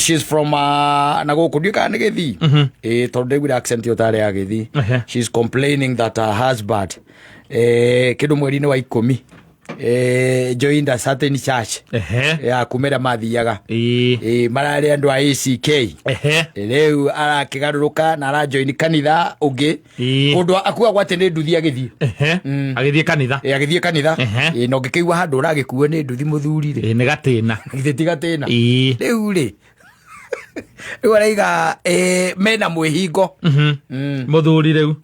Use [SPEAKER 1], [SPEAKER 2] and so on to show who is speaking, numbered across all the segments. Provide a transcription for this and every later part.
[SPEAKER 1] she's from nago kudika negethi tonde with accent yo tare agethi. She's complaining that her husband kidu mweri ni wa 10 joined a certain church ya kumera mathiaga marari andu a ACK reu arakigaruruka na ara join kanitha ungi kundu akua gwate ni nduthi agithie
[SPEAKER 2] agithie kanitha
[SPEAKER 1] agithie kanitha no ngikigwa handu uragikuo ni nduthi muthuri ri
[SPEAKER 2] ni gatina
[SPEAKER 1] githiti gatina reu ri Iwaraiga mena mwehingo
[SPEAKER 2] muthuri reu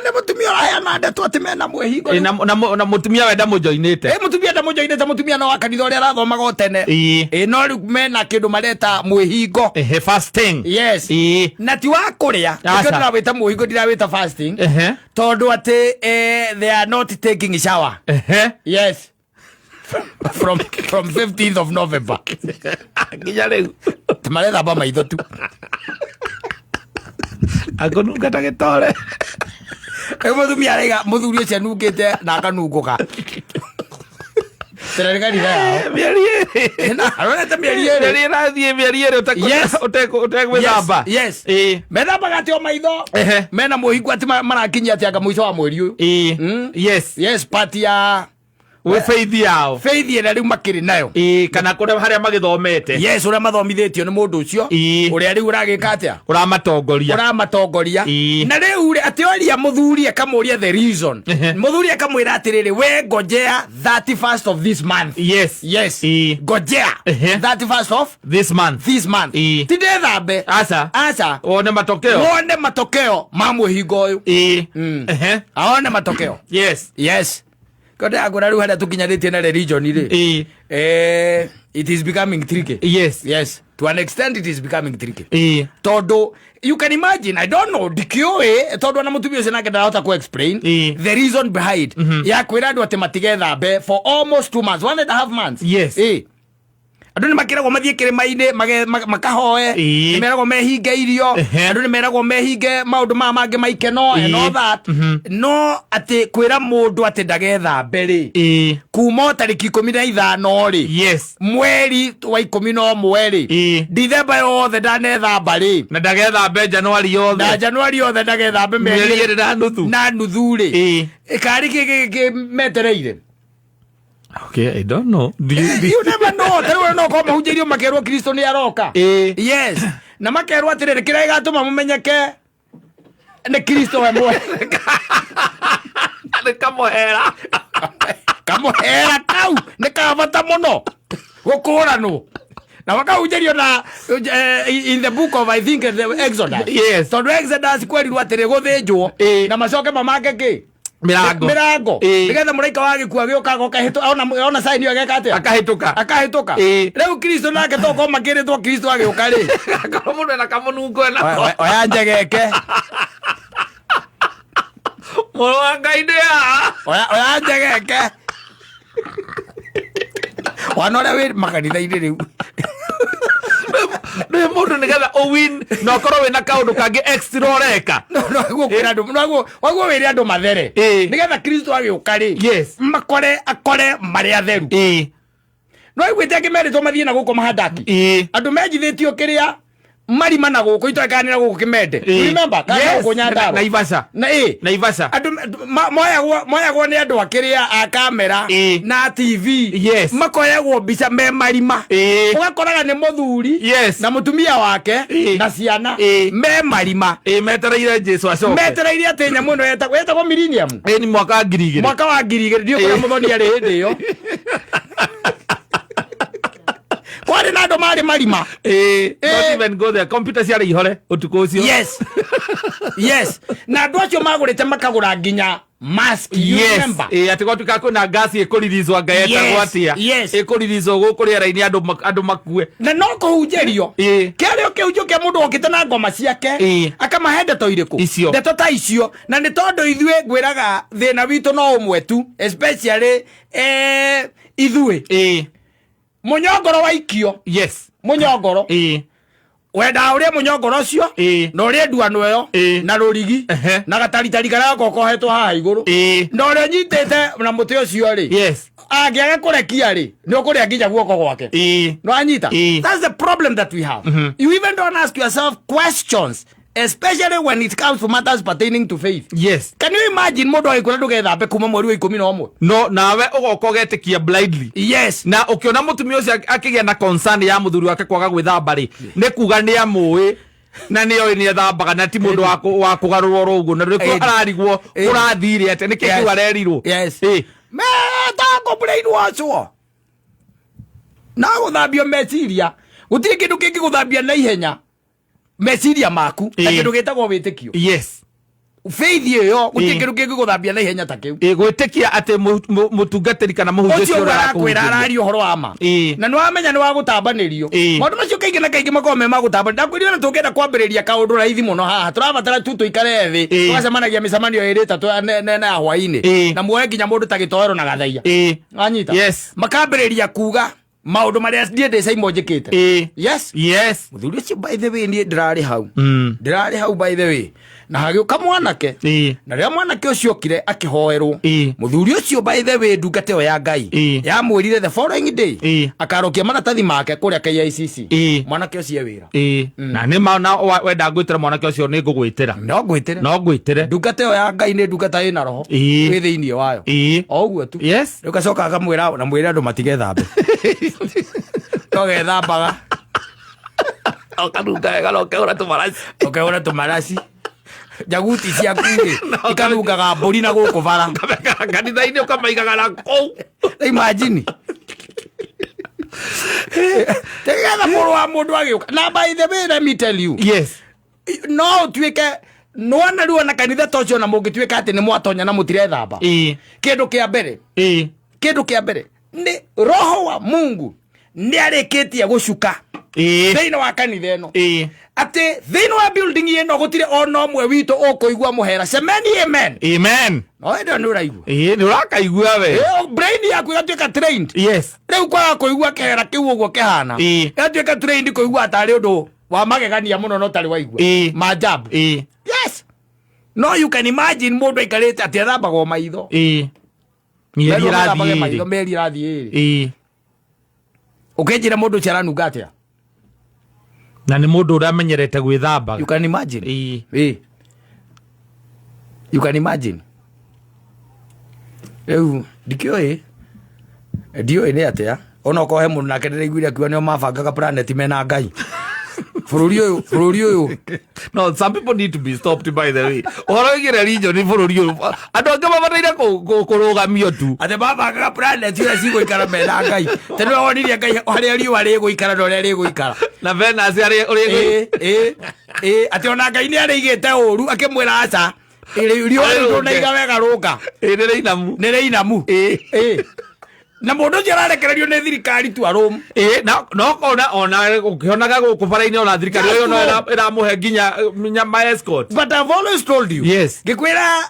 [SPEAKER 1] na mutumia aya nanda twate mena mwehingo
[SPEAKER 2] na mutumia wenda mujoinite
[SPEAKER 1] mutumia nda mujoinite mutumia no akanitha uri arathomaga utene no riu mena kindu mareta mwehingo
[SPEAKER 2] fasting
[SPEAKER 1] yes na ti wa kuria ndira wita mwehingo ndira wita fasting tondu ati they are not taking shower yes from 15th of November
[SPEAKER 2] nginya reu
[SPEAKER 1] tumaretha ba maitho tu
[SPEAKER 2] akonuka tagitore
[SPEAKER 1] muthumi arega muthuri ucio nungite na akanunguka terega ni ya mieri na arona ta mieri
[SPEAKER 2] rathie mieri utegwithamba
[SPEAKER 1] yes methamba gati o maitho mena muhingu ati marakinyia ati anga mwico wa mweri uyu yes party ya
[SPEAKER 2] we faith yao
[SPEAKER 1] faith ina riu makiri nayo
[SPEAKER 2] kana kure haria magithomete
[SPEAKER 1] yes ura mathomithitio ni mundu ucio uri riu uragika atia
[SPEAKER 2] uramatongoria
[SPEAKER 1] na riu ri atioria muthuri akamuria the reason muthuri akamwira atiriri we ngojea 31st of this month yes ngojea 31st of this month tinde thambe asa
[SPEAKER 2] one
[SPEAKER 1] matokeo mamwe hingo uyu aone matokeo yes Kote agora ru hada tukinyaritie na religion ri it is becoming tricky yes to an extent it is becoming tricky todo you can imagine I don't know dikioe todo na mutumio sina kenda hata ku explain the reason behind ya kwira andu ati matigetha be for almost 2 months 1.5 months andu ni makira go mathie kirima-ini makahoe ni merago mehinge irio andu ni merago mehinge maundu mangi maikeno and all that no ati kwira mundu ati ndagetha mbere kuma tariki 15 ri mweri wa 11 ri December yothe ndanetha mbari
[SPEAKER 2] na ndagetha mbe January
[SPEAKER 1] yothe ndagetha mbe
[SPEAKER 2] meri
[SPEAKER 1] na nuthu ri kari ki metereire.
[SPEAKER 2] Okay, I don't know.
[SPEAKER 1] You never know. Teru no koma hujerio makerwa Kristo ni aroka. Yes. Na makerwa atirere kira igatuma mumenyeke ne Kristo we mwe.
[SPEAKER 2] Ne kamohera
[SPEAKER 1] kau ne kavata muno. Gukura no. Na waka hujerio na in the book of I think the Exodus.
[SPEAKER 2] Yes.
[SPEAKER 1] So the Exodus kweli rwatere guthinjwo na macoke mamake ki mirango nigetha muraika wa gikua gioka gokahito ona sign yo geka atia akahituka riu Kristo nake toko makiritwo Kristo agioka ri
[SPEAKER 2] akoro mundu na kamunungo na
[SPEAKER 1] oya njegeke
[SPEAKER 2] mwanga idea
[SPEAKER 1] oya njegeke wanore we makanitha ire riu
[SPEAKER 2] ne mundu nigetha win no korwo wina kaundu kangi extra reka
[SPEAKER 1] no kwira andu wago wiri andu mathere nigetha Kristo agioka ri akore mari atheru no igwite akimeritwo mathie na guko mahandaki andu menjithitio kiria marima na guko itoekanira guko kimende remember kana guko nyandaro
[SPEAKER 2] na ivasa
[SPEAKER 1] andu moyagwo ni andu akiria a kamera na TV makoyagwo mbica me marima ugakoraga ni muthuri na mutumia wake na ciana me marima
[SPEAKER 2] metereire Jesu acoke
[SPEAKER 1] metereire ati nyamu no yetagwo millennium
[SPEAKER 2] ni mwaka wa
[SPEAKER 1] 2000 ndio kora muthoni ari hindi yo kwari na ndo mari marima
[SPEAKER 2] not even go there computer ciare ihore utuko ucio
[SPEAKER 1] yes na andu acio magurite makagura nginya mask you remember
[SPEAKER 2] ati gotuka kuna gas ikuririzwa ngaeta gwatia ikuririzwa guku riera-ini andu makue
[SPEAKER 1] na no kuhunjerio kiario kiunjo kia mundu okite na ngoma ciake akamahende to iriku ndeto ta icio na ni tondu ithue ngwiraga thina witu no umwe tu especially ithue munyongoro wa ikio munyongoro wenda uria munyongoro ucio no ri nduano yo na rurigi na gataritari karia gokohetwo haha iguru no ri nyitete na muti ucio ri angiaga kurekia ri ni ukuria nginya guoko gwake no anyita that's the problem that we have. You even don't ask yourself questions, especially when it comes to matters pertaining to faith.
[SPEAKER 2] Yes.
[SPEAKER 1] Can you imagine modo aikora ndugethambe kuma mweri wa 11?
[SPEAKER 2] No, nawe ugoka ugetikia blindly.
[SPEAKER 1] Yes.
[SPEAKER 2] Na ukiona mutumia ucio akigia na concern ya muthuri wake kwaga gwithamba ri, ni kuga ni amui na ni oi ni ethambaga na ti mundu wa kugarurwo ruguo na riko ararigwo urathire ate ni kingi warerirwo.
[SPEAKER 1] Yes. Me tango brain wacho. Na guthambio meciria. Gutiri kindu kingi guthambia na ihenya. Meciria maku na kindu gitagwo witikio.
[SPEAKER 2] Yes.
[SPEAKER 1] Faith yo gutiri kindu kingi guthambia na ihenya ta kiu.
[SPEAKER 2] Gwitikia ate mutungatiri kana muhunjia cio
[SPEAKER 1] arakwira arari uhoro wa ma. Na ni wamenya ni wa gutambanirio. Maundu macio kaingi na kaingi makome ma gutambania. Ndakwirira na tungenda kwambiriria kaundu raithi muno haha. Turabatara tu tuikare thi. Twacemanagia micemanio iri tatu na hwaini. Na muoye nginya mundu ta gitoero na gathaia. Anyita.
[SPEAKER 2] Yes.
[SPEAKER 1] Makambiriria kuga maundu maria ndiende saimo njikite. Yes.
[SPEAKER 2] Yes.
[SPEAKER 1] Muthuri ucio by the way ni ndirari hau. Ndirari hau by the way. Na hagiuka mwanake. Na ria mwanake ucio okire akihoerwo. Muthuri ucio by the way ndungate o ya Ngai. Ya mwirire the following day. Akarokia maratathi make kuria KICC. Mwanake ucio wira.
[SPEAKER 2] Na ni maana wenda gwitira mwanake ucio ni ngugwitira. No gwitire.
[SPEAKER 1] Ndungate o ya Ngai ni ndungata ina roho. Wi thiini wayo. O uguo tu.
[SPEAKER 2] Yes.
[SPEAKER 1] Ugacoka akamwira na mwire andu matigethambe. Togethambaga. Okanuka galokeura tumarasi. Okaura tumarasi. Jaguti cia kuire ikanugaga mburi na guku bara kanitha-ini ukamaigaga na kou. Imagine tegetha muru wa mundu agiuka na by the way let me tell you.
[SPEAKER 2] Yes.
[SPEAKER 1] No tuike no anaruo na kanitha tocio na mungituika ati ni mwatonya na mutire thamba. Kindu kia mbere. Kindu kia mbere ni roho wa Mungu ndi arikitie gucuka thiini wa kanitha ino ati thiini wa building ino gutire ono mwe witu ukuigua muhera semeni amen. Amen. No ndo ni uraigua.
[SPEAKER 2] Ni urakaigua we.
[SPEAKER 1] Brain yaku igatuika trained.
[SPEAKER 2] Yes.
[SPEAKER 1] Riu kwa kuigua kehera kiu uguo kihana igatuika trained kuigua atari undu wa magegania muno no tari waigua maajabu. Yes. No you can imagine mundu aikarite ati athambago maitho. Meri rathie. Ukejira mundu ciaranunga atia
[SPEAKER 2] na ni mundu uramenyerete gwithamba.
[SPEAKER 1] You can imagine. You can imagine. Dikio dio ni atia ona ko he mundu nake ndiraiguire akiwa ni mabangaga planet mena Ngai. Fururi uyu.
[SPEAKER 2] No, some people need to be stopped by the way. Oro igire region ni fururi uyu. Andu ange mabataire kurugamio tu.
[SPEAKER 1] Ate mabangaga planet ira cigo ikara mena Ngai. Teno wonirie Ngai haria riu ari guikara no ari guikara.
[SPEAKER 2] Na Venus ari
[SPEAKER 1] ate ona Ngai ni ari igite uru akimwira aca. Rio ndo iga wega ruka. Ni reinamu. Na mundu jararekererio ni thirikari tu arum.
[SPEAKER 2] No ona ukionaga guku bara-ini ona thirikari yo no era muhe nginya my escort.
[SPEAKER 1] But I've always told you.
[SPEAKER 2] Yes.
[SPEAKER 1] Gikwira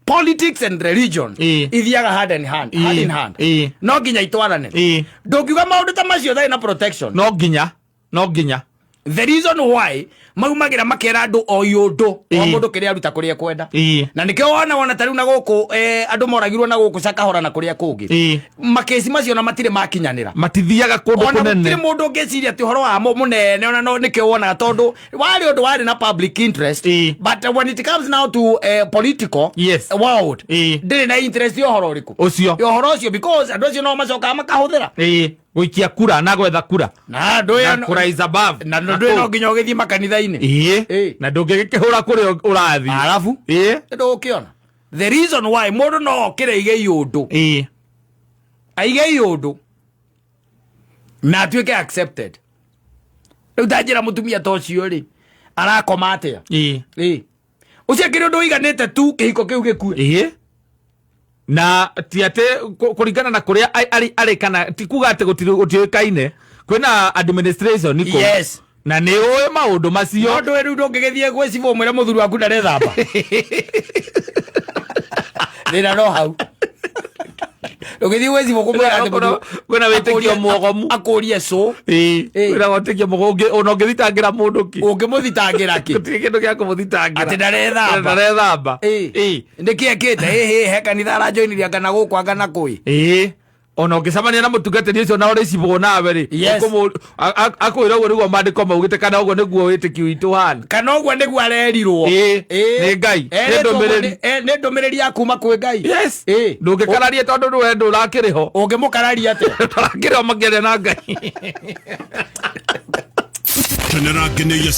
[SPEAKER 1] politics and religion ithiaga hand in hand. No nginya itwarane. Ndungiuga maundu ta macio thai na protection.
[SPEAKER 2] No nginya.
[SPEAKER 1] The reason why maumagira makera andu o yundu o mundu kiria aruta kuria kwenda na nikio wona tariu na guku andu moragirwo na guku cakahora na kuria kungi makesi macio na matire makinyanira
[SPEAKER 2] matithiaga kundu kunene
[SPEAKER 1] ona mundu ngeciria ati horo wa munene ona no nikio wona tondu wari na public interest but when it comes now to political world ndire na interest yo horo riku
[SPEAKER 2] ucio
[SPEAKER 1] yo horo ucio because andu acio no macoka makahuthira
[SPEAKER 2] guikia kura na gwetha kura
[SPEAKER 1] na ndoya
[SPEAKER 2] kura is above
[SPEAKER 1] na ndoya no nginya ugithii makanitha-ini
[SPEAKER 2] na ndungigikihura kuri urathi
[SPEAKER 1] alafu ndo ukiona the reason why mundu no okire ige yundu aige yundu na tuike accepted riu ndanjira mutumia tocio ri arakoma atia ucio kiri undu iganite tu kihiko kiu gikue
[SPEAKER 2] na tiate kuringana na kuria ari kana tikuga ati gutioikaine kwina administration niko na ni oe maundu macio
[SPEAKER 1] ndu riu ndungigithie gwicibo mwira muthuri waku ndarethamba thina no hau ndungithie gwicibo kumwira ati
[SPEAKER 2] kwina witikio mwogomu
[SPEAKER 1] akurie so
[SPEAKER 2] kwina witikio mwogomu ona ungithitangira mundu ki
[SPEAKER 1] ungimuthitangira ki
[SPEAKER 2] gutiri kindu gia kumuthitangira
[SPEAKER 1] ati ndarethamba ndiki ekite he kanitha arajoiniria kana guku anga na kui
[SPEAKER 2] ona ngicamania na mutungatiri ucio na uri cibwo nawe ri akwira uguo niguo mandiko maugite kana uguo niguo witiki witu hana
[SPEAKER 1] kana uguo niguo arerirwo
[SPEAKER 2] ni ngai
[SPEAKER 1] ni ndumiriri ya kuma kwi ngai
[SPEAKER 2] yes ndungikararia tondu we ndurakiriho
[SPEAKER 1] ungimukararia ate
[SPEAKER 2] turakiriho makere na ngai
[SPEAKER 3] Tenera gene ya